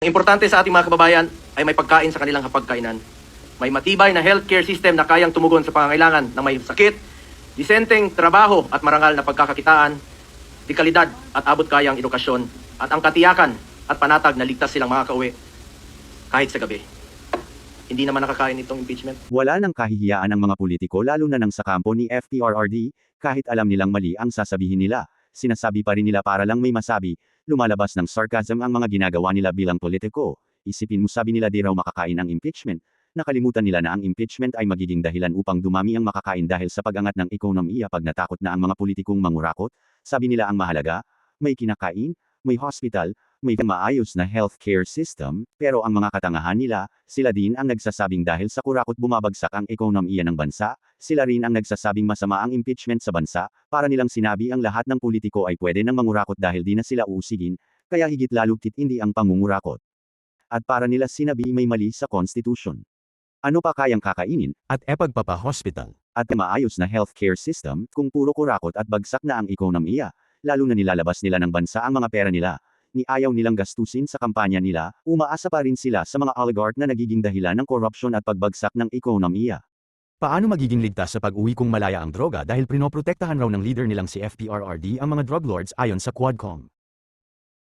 Importante sa ating mga kababayan ay may pagkain sa kanilang hapagkainan. May matibay na healthcare system na kayang tumugon sa pangangailangan ng may sakit, disenteng trabaho at marangal na pagkakakitaan, di kalidad at abot kayang edukasyon, at ang katiyakan at panatag na ligtas silang makakauwi kahit sa gabi. Hindi naman nakakain itong impeachment. Wala nang kahihiyaan ang mga politiko lalo na nang sa kampo ni FPRRD, kahit alam nilang mali ang sasabihin nila, sinasabi pa rin nila para lang may masabi, lumalabas ng sarcasm ang mga ginagawa nila bilang politiko. Isipin mo sabi nila di raw makakain ang impeachment. Nakalimutan nila na ang impeachment ay magiging dahilan upang dumami ang makakain dahil sa pag-angat ng ekonomiya pag natakot na ang mga politikong mangurakot. Sabi nila ang mahalaga, may kinakain, may hospital, may maayos na healthcare system, pero ang mga katangahan nila, sila din ang nagsasabing dahil sa kurakot bumabagsak ang ekonomiya ng bansa, sila rin ang nagsasabing masama ang impeachment sa bansa, para nilang sinabi ang lahat ng politiko ay pwede nang mangurakot dahil di na sila usigin, kaya higit lalo titindi ang pangungurakot. At para nila sinabi may mali sa Constitution. Ano pa kayang kakainin, at epagpapa-hospital. at maayos na healthcare system, kung puro kurakot at bagsak na ang ekonomiya, lalo na nilalabas nila ng bansa ang mga pera nila, ni ayaw nilang gastusin sa kampanya nila, umaasa pa rin sila sa mga oligarch na nagiging dahilan ng korupsyon at pagbagsak ng ekonomiya. Paano magiging ligtas sa pag-uwi kung malaya ang droga dahil prinoprotektahan raw ng leader nilang si FPRRD ang mga drug lords ayon sa Quadcom?